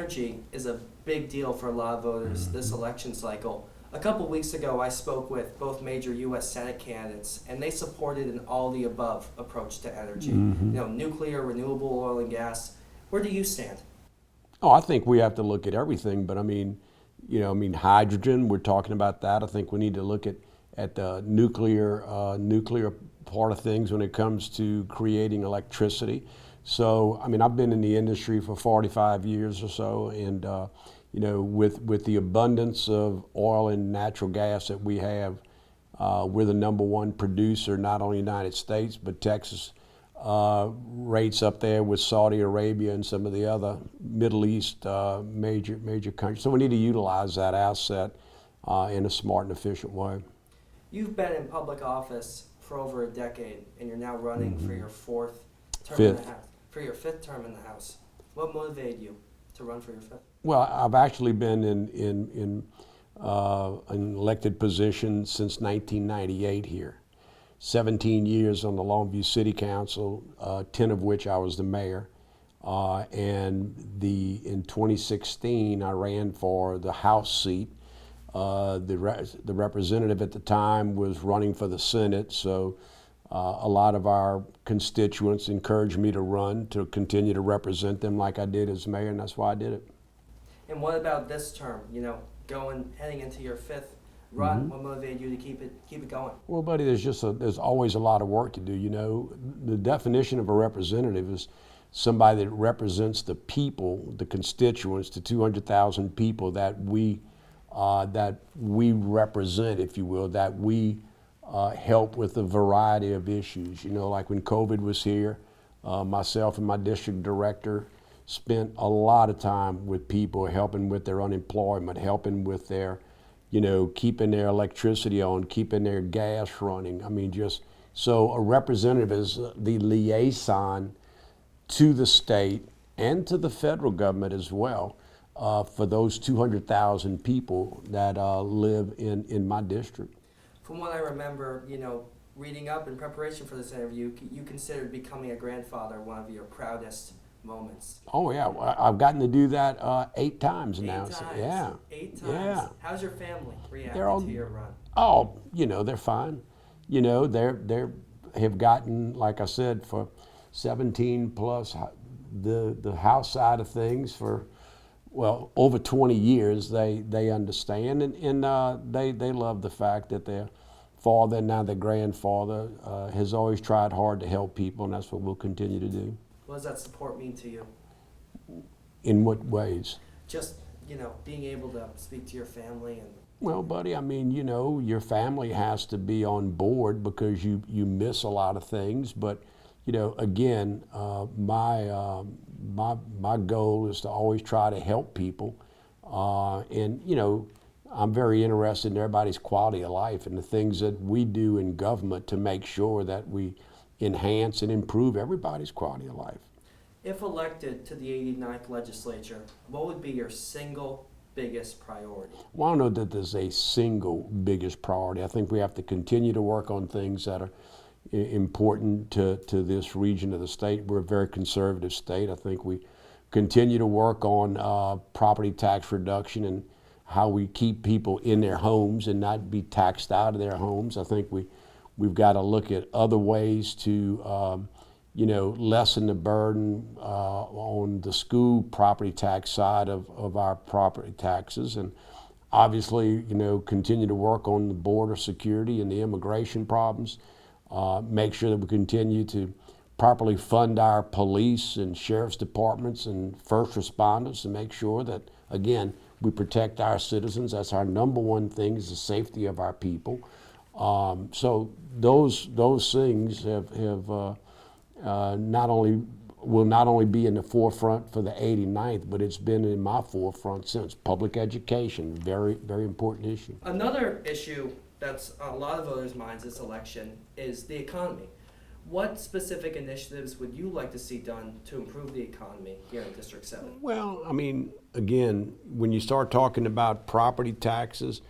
energy is a big deal for a lot of voters this election cycle. A couple weeks ago, I spoke with both major U.S. Senate candidates, and they supported an all-the-above approach to energy. Nuclear, renewable oil and gas. Where do you stand? Oh, I think we have to look at everything, but hydrogen, we're talking about that. I think we need to look at the nuclear part of things when it comes to creating electricity. So, I've been in the industry for 45 years or so, and with the abundance of oil and natural gas that we have, we're the #1 producer, not only in the United States, but Texas rates up there with Saudi Arabia and some of the other Middle East major countries. So we need to utilize that asset in a smart and efficient way. You've been in public office for over a decade, and you're now running for your fifth term in the House. What motivated you to run for your fifth? Well, I've actually been in an elected position since 1998 here. 17 years on the Longview City Council, 10 of which I was the mayor. In 2016, I ran for the House seat. The representative at the time was running for the Senate, so a lot of our constituents encouraged me to run to continue to represent them like I did as mayor, and that's why I did it. And what about this term? Heading into your fifth run, what motivated you to keep it going? Well, buddy, there's always a lot of work to do. The definition of a representative is somebody that represents the people, the constituents, the 200,000 people that we represent, if you will, that we help with a variety of issues. Like when COVID was here, myself and my district director spent a lot of time with people, helping with their unemployment, helping with their, keeping their electricity on, keeping their gas running. So a representative is the liaison to the state and to the federal government as well for those 200,000 people that live in my district. From what I remember, reading up in preparation for this interview, you considered becoming a grandfather one of your proudest moments. Oh yeah, I've gotten to do that 8 times now. 8 times. So, yeah. 8 times. Yeah. How's your family reacting to your run? Oh, they're fine. They have gotten, like I said, for 17 plus the House side of things for over 20 years. They understand and they love the fact that their father and now their grandfather has always tried hard to help people, and that's what we'll continue to do. What does that support mean to you? In what ways? Just, being able to speak to your family and... Well, buddy, your family has to be on board because you miss a lot of things. But, again, my goal is to always try to help people. I'm very interested in everybody's quality of life and the things that we do in government to make sure that we enhance and improve everybody's quality of life. If elected to the 89th legislature, what would be your single biggest priority? Well, I don't know that there's a single biggest priority. I think we have to continue to work on things that are important to this region of the state. We're a very conservative state. I think we continue to work on property tax reduction and how we keep people in their homes and not be taxed out of their homes. I think we've got to look at other ways to lessen the burden on the school property tax side of our property taxes, and obviously, continue to work on the border security and the immigration problems. Make sure that we continue to properly fund our police and sheriff's departments and first responders to make sure that, again, we protect our citizens. That's our #1 thing, is the safety of our people. So those things will not only be in the forefront for the 89th, but it's been in my forefront since. Public education, very, very important issue. Another issue that's on a lot of voters' minds this election is the economy. What specific initiatives would you like to see done to improve the economy here in District 7? Well, again, when you start talking about property taxes,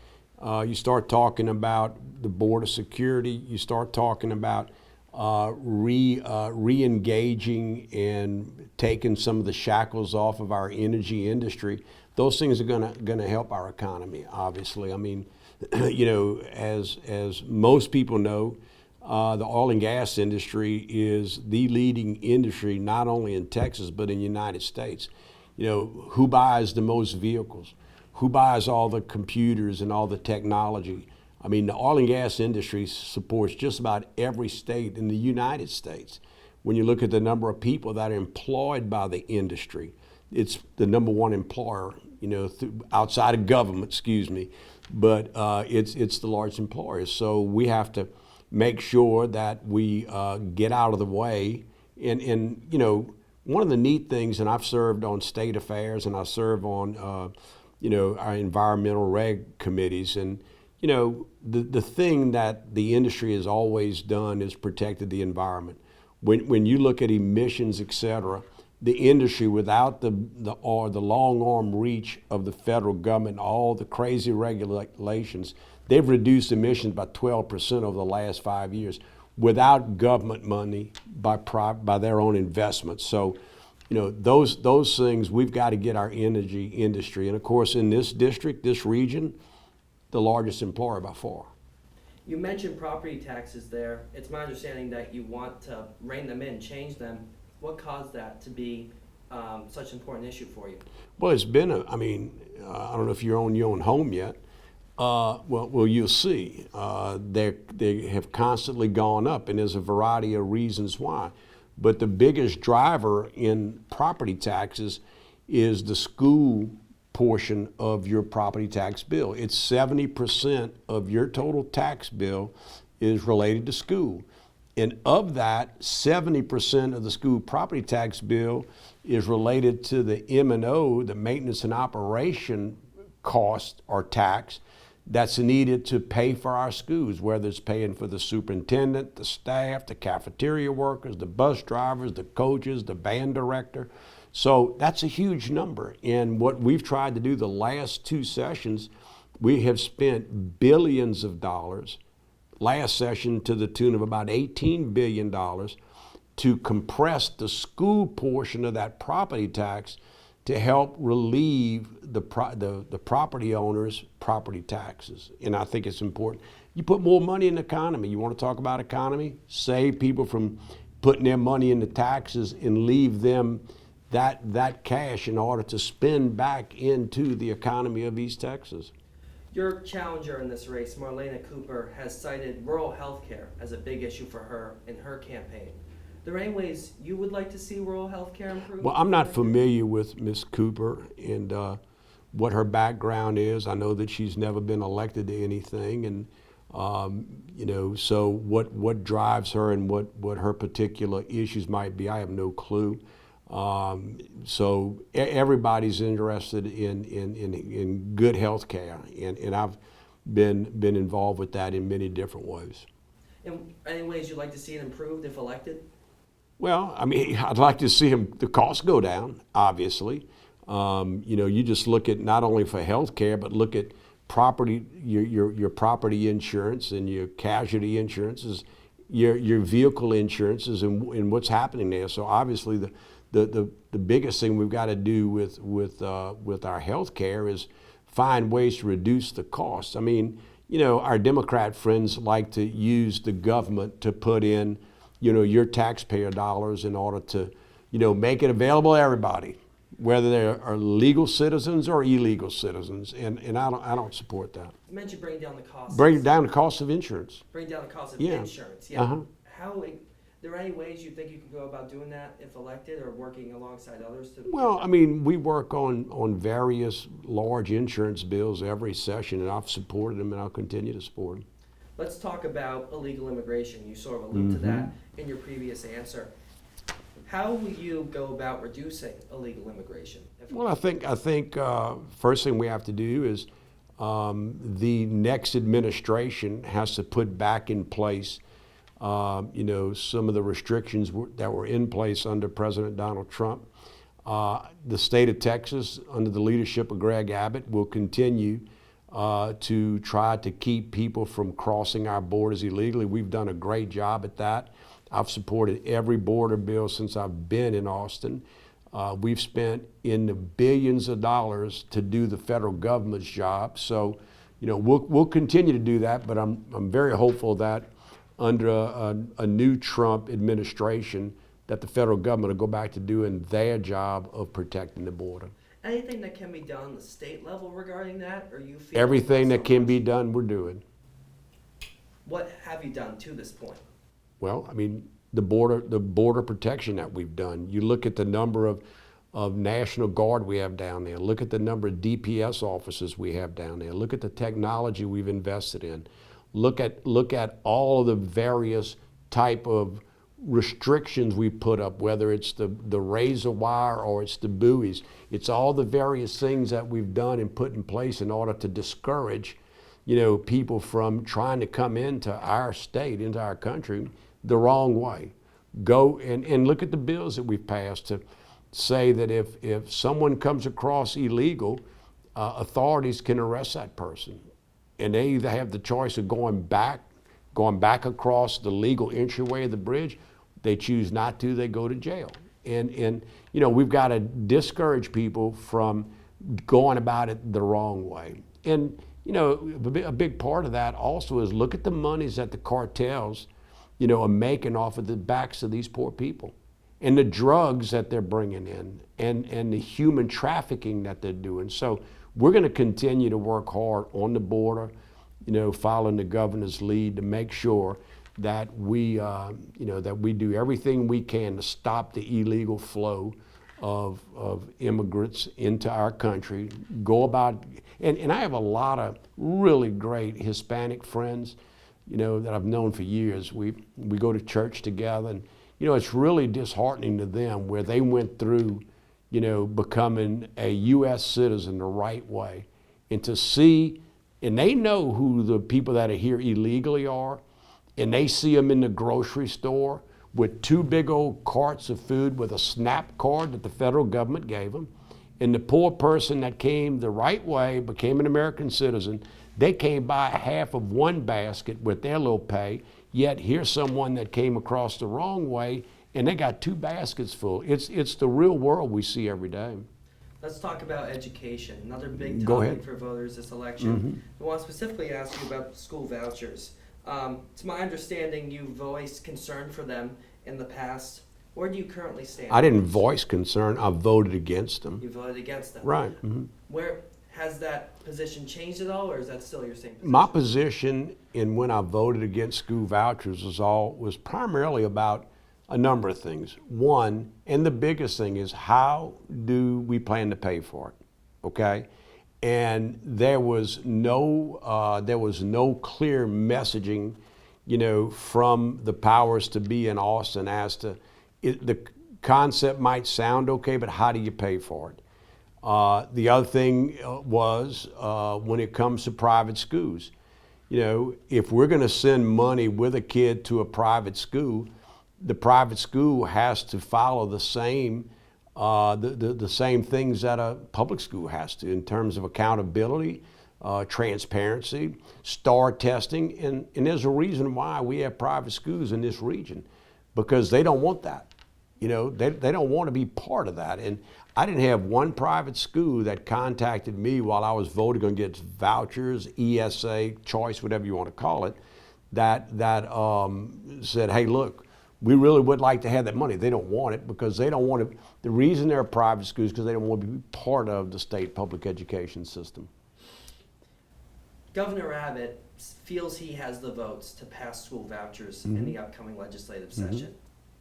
you start talking about the border security, you start talking about re-engaging and taking some of the shackles off of our energy industry. Those things are gonna help our economy, obviously. I mean, you know, as most people know, the oil and gas industry is the leading industry, not only in Texas, but in the United States. You know, who buys the most vehicles? Who buys all the computers and all the technology? I mean, the oil and gas industry supports just about every state in the United States. When you look at the number of people that are employed by the industry, it's the number one employer, you know, outside of government, excuse me, but it's the largest employer. So we have to make sure that we get out of the way. And you know, one of the neat things, and I've served on state affairs and I serve on, you know, our environmental reg committees, and you know, the thing that the industry has always done is protected the environment. When you look at emissions, et cetera, the industry, without the long arm reach of the federal government, all the crazy regulations, they've reduced emissions by 12% over the last 5 years without government money, by their own investments. So, you know, those things, we've got to get our energy industry. And of course, in this district, this region, the largest employer by far. You mentioned property taxes there. It's my understanding that you want to rein them in, change them. What caused that to be such an important issue for you? Well, it's been I don't know if you're on your own home yet. Well, you'll see. They have constantly gone up, and there's a variety of reasons why. But the biggest driver in property taxes is the school portion of your property tax bill. It's 70% of your total tax bill is related to school. And of that, 70% of the school property tax bill is related to the M&O, the maintenance and operation cost or tax that's needed to pay for our schools, whether it's paying for the superintendent, the staff, the cafeteria workers, the bus drivers, the coaches, the band director. So that's a huge number. And what we've tried to do the last 2 sessions, we have spent billions of dollars, last session to the tune of about $18 billion, to compress the school portion of that property tax to help relieve the property owners' property taxes. And I think it's important. You put more money in the economy. You want to talk about economy? Save people from putting their money into taxes and leave them that cash in order to spend back into the economy of East Texas. Your challenger in this race, Marlena Cooper, has cited rural health care as a big issue for her in her campaign. Are there any ways you would like to see rural health care improved? Well, I'm not familiar with Ms. Cooper and what her background is. I know that she's never been elected to anything, and you know, so what drives her and what her particular issues might be, I have no clue. So everybody's interested in good health care, and I've been involved with that in many different ways. In any ways you'd like to see it improved if elected? Well, I mean, I'd like to see the costs go down, obviously. You know, you just look at not only for health care, but look at property, your property insurance and your casualty insurances, your vehicle insurances, and what's happening there. So obviously the biggest thing we've got to do with our health care is find ways to reduce the costs. I mean, you know, our Democrat friends like to use the government to put in, you know, your taxpayer dollars in order to, you know, make it available to everybody, whether they are legal citizens or illegal citizens, and I don't support that. You mentioned bringing down the cost. Bring down the cost of insurance. Bring down the cost of Yeah. insurance. Yeah. Uh-huh. How? Are there any ways you think you can go about doing that if elected, or working alongside others to? Well, I mean, we work on various large insurance bills every session, and I've supported them, and I'll continue to support them. Let's talk about illegal immigration. You sort of alluded to that in your previous answer. How will you go about reducing illegal immigration? Well, I think first thing we have to do is the next administration has to put back in place, you know, some of the restrictions that were in place under President Donald Trump. The state of Texas, under the leadership of Greg Abbott, will continue to try to keep people from crossing our borders illegally. We've done a great job at that. I've supported every border bill since I've been in Austin. We've spent in the billions of dollars to do the federal government's job. So, we'll continue to do that, but I'm very hopeful that under a new Trump administration that the federal government will go back to doing their job of protecting the border. Anything that can be done on the state level regarding that, or you feel Everything not that so can much? be done, we're doing. What have you done to this point? Well, I mean, the border protection that we've done. You look at the number of National Guard we have down there. Look at the number of DPS officers we have down there. Look at the technology we've invested in. Look at all of the various type of restrictions we put up, whether it's the razor wire or it's the buoys. It's all the various things that we've done and put in place in order to discourage, people from trying to come into our state, into our country, the wrong way. Go and look at the bills that we've passed to say that if someone comes across illegal, authorities can arrest that person. And they either have the choice of going back across the legal entryway of the bridge. They choose not to, they go to jail. And we've got to discourage people from going about it the wrong way. And, a big part of that also is look at the monies that the cartels, are making off of the backs of these poor people. And the drugs that they're bringing in and the human trafficking that they're doing. So we're going to continue to work hard on the border, following the governor's lead to make sure that we do everything we can to stop the illegal flow of immigrants into our country. Go about, and I have a lot of really great Hispanic friends, that I've known for years. We go to church together, and it's really disheartening to them where they went through, becoming a U.S. citizen the right way, and to see, and they know who the people that are here illegally are, and they see them in the grocery store with 2 big old carts of food with a SNAP card that the federal government gave them. And the poor person that came the right way, became an American citizen, they came by half of one basket with their little pay, yet here's someone that came across the wrong way and they got 2 baskets full. It's the real world we see every day. Let's talk about education. Another big Go topic ahead. for voters this election. I want to specifically ask you about school vouchers. To my understanding, you voiced concern for them in the past. Where do you currently stand? I didn't voice concern, I voted against them. You voted against them. Right. Where has that position changed at all, or is that still your same position? My position in when I voted against school vouchers was primarily about a number of things. One, and the biggest thing is, how do we plan to pay for it? Okay? And there was no clear messaging, from the powers to be in Austin as to the concept might sound okay, but how do you pay for it? The other thing was when it comes to private schools, if we're going to send money with a kid to a private school, the private school has to follow the same the same things that a public school has to in terms of accountability, transparency, STAR testing, and there's a reason why we have private schools in this region, because they don't want that. They don't want to be part of that. And I didn't have one private school that contacted me while I was voting against vouchers, ESA, choice, whatever you want to call it, that said, hey, look, we really would like to have that money. They don't want it because they don't want to. The reason they're private schools is because they don't want to be part of the state public education system. Governor Abbott feels he has the votes to pass school vouchers in the upcoming legislative session.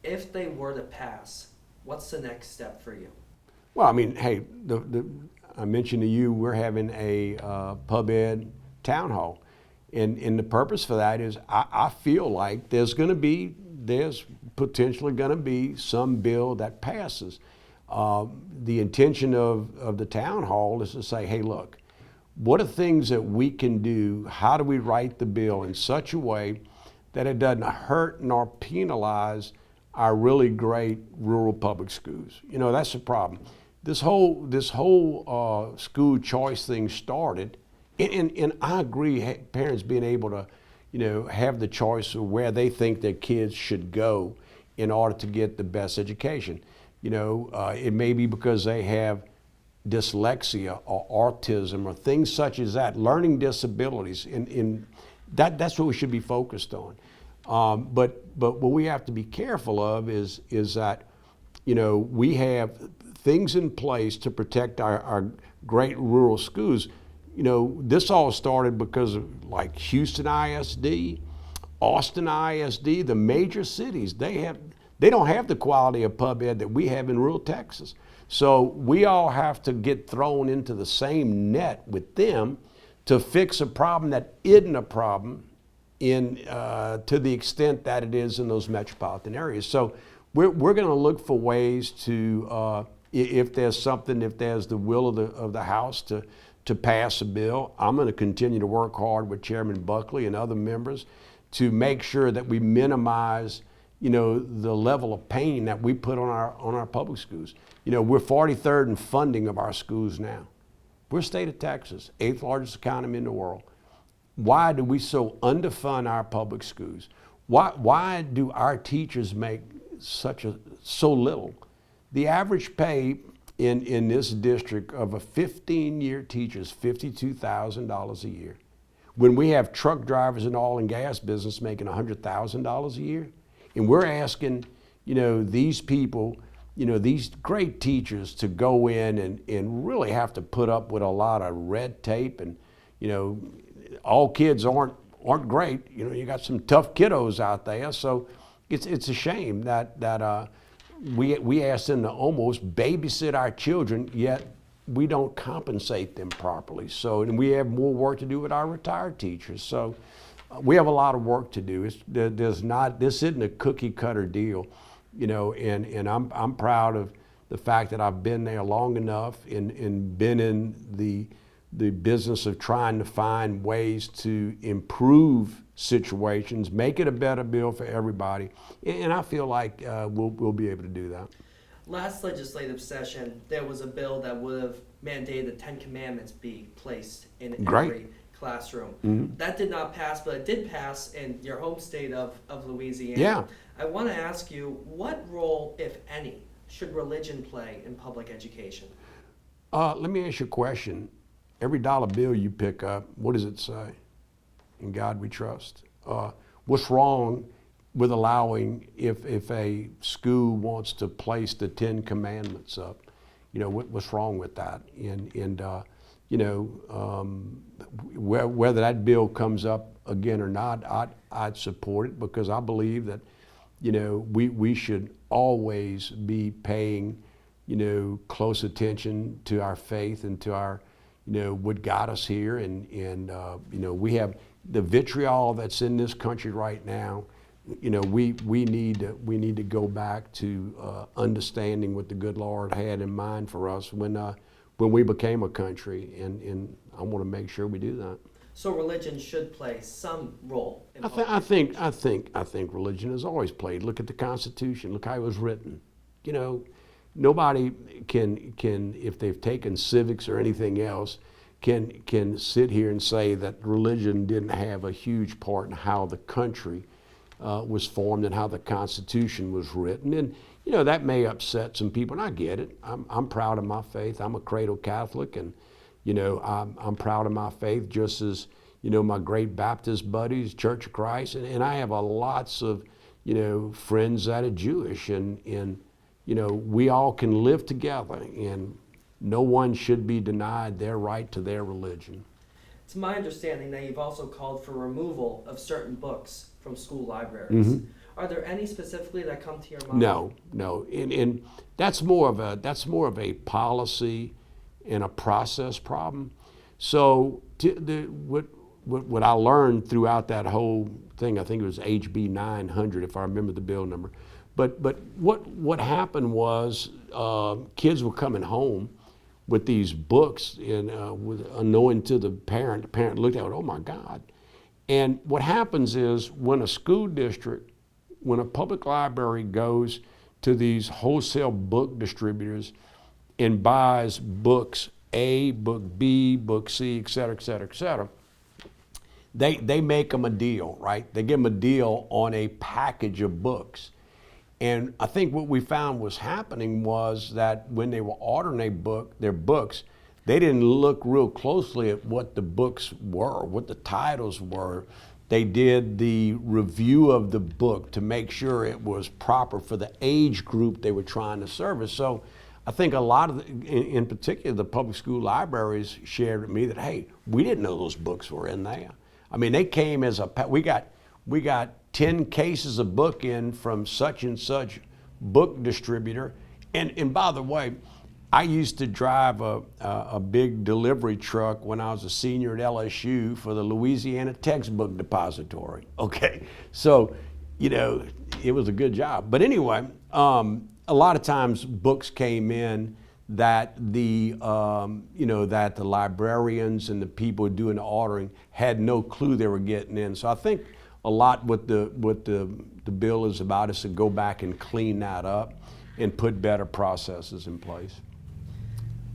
If they were to pass, what's the next step for you? Well, I mean, hey, I mentioned to you we're having a pub ed town hall. And the purpose for that is I feel like there's potentially going to be some bill that passes. The intention of the town hall is to say, hey, look, what are things that we can do? How do we write the bill in such a way that it doesn't hurt nor penalize our really great rural public schools? That's the problem. This whole school choice thing started, and I agree, parents being able to, have the choice of where they think their kids should go in order to get the best education. It may be because they have dyslexia or autism or things such as that, learning disabilities. That's what we should be focused on. But what we have to be careful of is that we have things in place to protect our great rural schools. This all started because of like Houston ISD, Austin ISD, the major cities. They don't have the quality of pub ed that we have in rural Texas. So we all have to get thrown into the same net with them to fix a problem that isn't a problem to the extent that it is in those metropolitan areas. So we're going to look for ways to, if there's the will of the House to pass a bill, I'm going to continue to work hard with Chairman Buckley and other members to make sure that we minimize the level of pain that we put on our public schools. We're 43rd in funding of our schools now. We're state of Texas, 8th largest economy in the world. Why do we so underfund our public schools? Why do our teachers make so little? The average pay in this district of a 15-year teacher is $52,000 a year. When we have truck drivers in the oil and gas business making $100,000 a year, and we're asking, these people, these great teachers to go in and really have to put up with a lot of red tape, and, all kids aren't great. You got some tough kiddos out there, so it's a shame that we ask them to almost babysit our children, yet we don't compensate them properly. So, and we have more work to do with our retired teachers. So we have a lot of work to do. This isn't a cookie cutter deal, and I'm proud of the fact that I've been there long enough and been in the business of trying to find ways to improve situations, make it a better bill for everybody, and I feel like we'll be able to do that. Last legislative session, there was a bill that would have mandated the 10 Commandments be placed in every classroom. Mm-hmm. That did not pass, but it did pass in your home state of Louisiana. Yeah. I want to ask you, what role, if any, should religion play in public education? Let me ask you a question. Every dollar bill you pick up, what does it say? In God we trust. What's wrong with allowing, if a school wants to place the 10 Commandments up, what's wrong with that? Whether that bill comes up again or not, I'd support it, because I believe that, we should always be paying, close attention to our faith and to our, what got us here. And we have the vitriol that's in this country right now. We need to go back to understanding what the good Lord had in mind for us when we became a country, and I want to make sure we do that. So religion should play some role in I think religion has always played. Look at the Constitution. Look how it was written. Nobody can, if they've taken civics or anything else, can sit here and say that religion didn't have a huge part in how the country was formed and how the Constitution was written. And that may upset some people, and I get it. I'm proud of my faith. I'm a cradle Catholic, and I'm proud of my faith, just as my great Baptist buddies, Church of Christ, and I have lots of friends that are Jewish, and we all can live together, and no one should be denied their right to their religion. It's my understanding that you've also called for removal of certain books from school libraries. Mm-hmm. Are there any specifically that come to your mind? No, and that's more of a policy and a process problem. So what I learned throughout that whole thing, I think it was HB 900, if I remember the bill number. But what happened was kids were coming home with these books, and unknowing to the parent looked at it, oh my God. And what happens is when a school district, when a public library goes to these wholesale book distributors and buys books A, book B, book C, et cetera, they make them a deal, right? They give them a deal on a package of books. And I think what we found was happening was that when they were ordering their books, they didn't look real closely at what the books were, what the titles were. They did the review of the book to make sure it was proper for the age group they were trying to service. So I think a lot of, in particular, the public school libraries shared with me that, hey, we didn't know those books were in there. I mean, they came as we got 10 cases of book in from such and such book distributor. And by the way, I used to drive a big delivery truck when I was a senior at LSU for the Louisiana Textbook Depository. Okay, so, you know, it was a good job. But anyway, a lot of times books came in that the that the librarians and the people doing the ordering had no clue they were getting in. So I think a lot what the bill is about is to go back and clean that up and put better processes in place.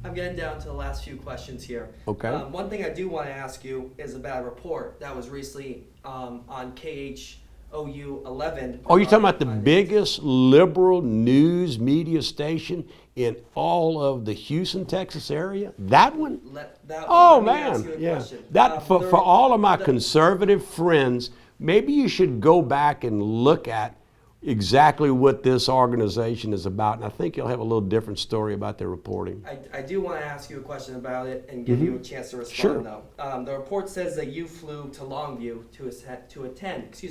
I'm getting down to the last few questions here. Okay. One thing I do want to ask you is about a report that was recently on KHOU 11. Oh, you're talking about the biggest liberal news media station in all of the Houston, Texas area? That one? Oh, man, yeah. That for all of my conservative friends, maybe you should go back and look at exactly what this organization is about, and I think you'll have a little different story about their reporting. I do want to ask you a question about it and give you a chance to respond, though. The report says that you flew to Longview to attend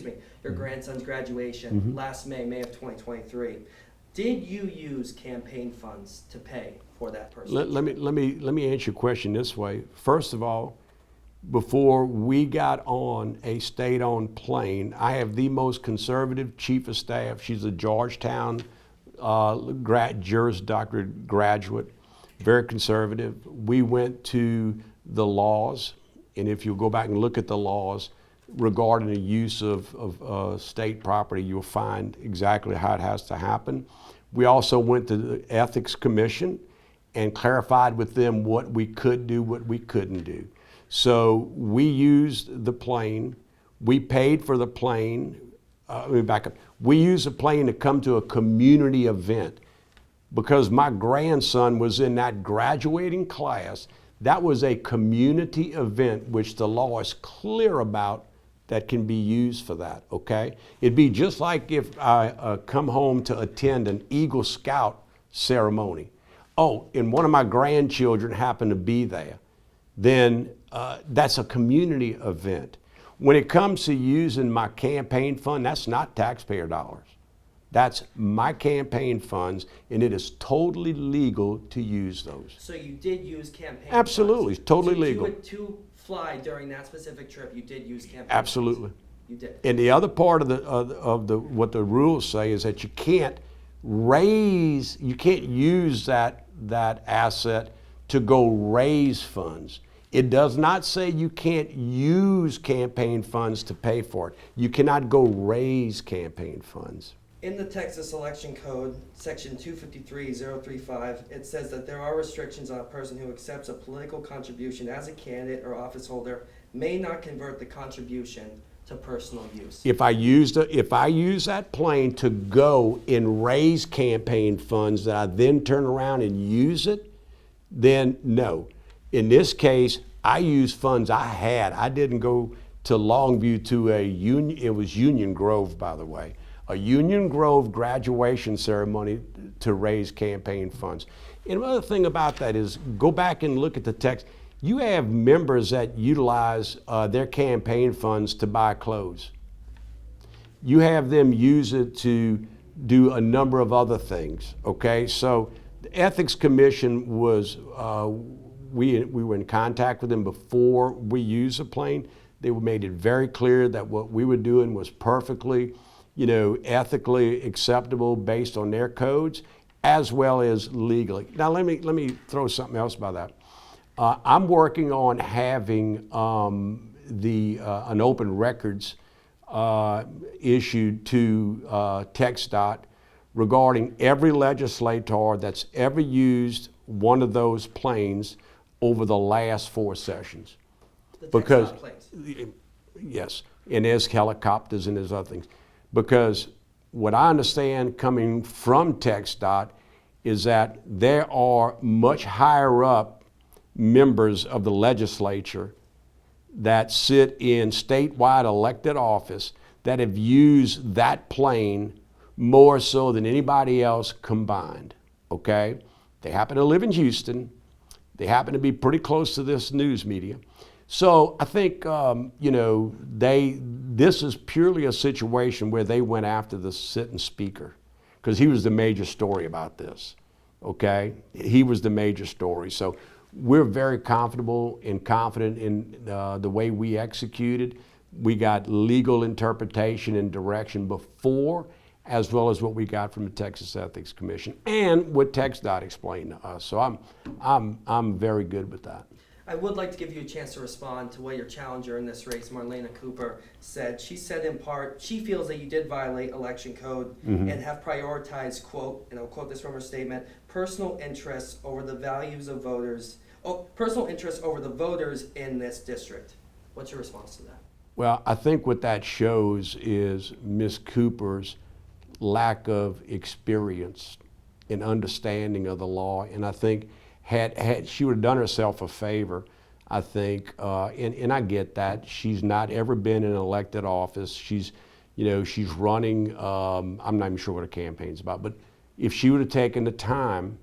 your grandson's graduation last May of 2023. Did you use campaign funds to pay for that person? Let me answer your question this way. First of all, before we got on a state-owned plane, I have the most conservative chief of staff. She's a Georgetown Juris Doctorate graduate, very conservative. We went to the laws, and if you go back and look at the laws regarding the use of state property, you'll find exactly how it has to happen. We also went to the Ethics Commission and clarified with them what we could do, what we couldn't do. So we used the plane. We paid for the plane. Let me back up. We used the plane to come to a community event because my grandson was in that graduating class. That was a community event, which the law is clear about, that can be used for that, okay? It'd be just like if I come home to attend an Eagle Scout ceremony. Oh, and one of my grandchildren happened to be there. Then that's a community event. When it comes to using my campaign fund, that's not taxpayer dollars. That's my campaign funds, and it is totally legal to use those. So you did use campaign Absolutely, funds. totally legal. To fly during that specific trip, you did use campaign Absolutely. funds. You did. And the other part of the what the rules say is that you can't use that asset to go raise funds. It does not say you can't use campaign funds to pay for it. You cannot go raise campaign funds. In the Texas Election Code, section 253.035, it says that there are restrictions on a person who accepts a political contribution as a candidate or office holder may not convert the contribution to personal use. If I use that plane to go and raise campaign funds that I then turn around and use it, then no. In this case, I used funds I had. I didn't go to Longview to it was Union Grove, by the way, a Union Grove graduation ceremony to raise campaign funds. And another thing about that is, go back and look at the text. You have members that utilize their campaign funds to buy clothes. You have them use it to do a number of other things, okay? So the Ethics Commission was, we were in contact with them before we used the plane. They made it very clear that what we were doing was perfectly, ethically acceptable based on their codes, as well as legally. Now let me throw something else by that. I'm working on having an open records issued to TxDOT regarding every legislator that's ever used one of those planes over the last 4 sessions. The Because TxDOT planes. Yes, and there's helicopters and there's other things. Because what I understand coming from TxDOT is that there are much higher up members of the legislature that sit in statewide elected office that have used that plane more so than anybody else combined, okay? They happen to live in Houston. They happen to be pretty close to this news media. So I think, this is purely a situation where they went after the sitting speaker because he was the major story about this, okay? He was the major story. So we're very comfortable and confident in the way we executed. We got legal interpretation and direction before, as well as what we got from the Texas Ethics Commission and what TxDOT explained to us. So I'm very good with that. I would like to give you a chance to respond to what your challenger in this race, Marlena Cooper, said. She said in part, she feels that you did violate election code and have prioritized, quote, and I'll quote this from her statement, personal interests over the values of voters, personal interests over the voters in this district. What's your response to that? Well, I think what that shows is Ms. Cooper's lack of experience and understanding of the law, and I think had she would have done herself a favor, I think, and I get that she's not ever been in an elected office. She's running. I'm not even sure what her campaign's about, but if she would have taken the time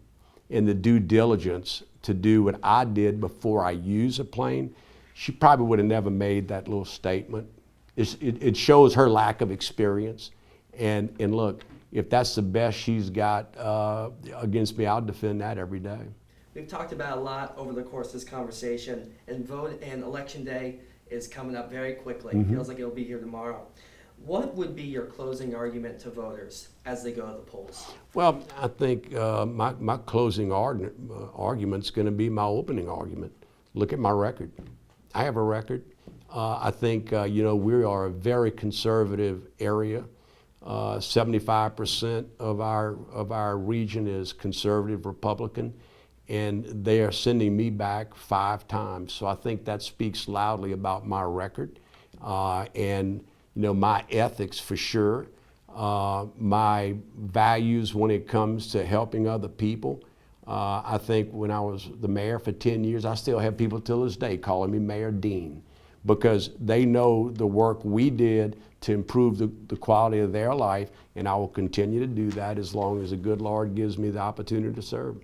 and the due diligence to do what I did before I used a plane, she probably would have never made that little statement. It shows her lack of experience, and look, if that's the best she's got against me, I'll defend that every day. We've talked about a lot over the course of this conversation, and election day is coming up very quickly. It feels like it'll be here tomorrow. What would be your closing argument to voters as they go to the polls? Well, I think my closing argument's going to be my opening argument. Look at my record. I have a record. I think we are a very conservative area. 75% of our region is conservative Republican, and they are sending me back 5 times. So I think that speaks loudly about my record and my ethics for sure, my values when it comes to helping other people. I think when I was the mayor for 10 years, I still have people till this day calling me Mayor Dean because they know the work we did to improve the quality of their life, and I will continue to do that as long as the good Lord gives me the opportunity to serve.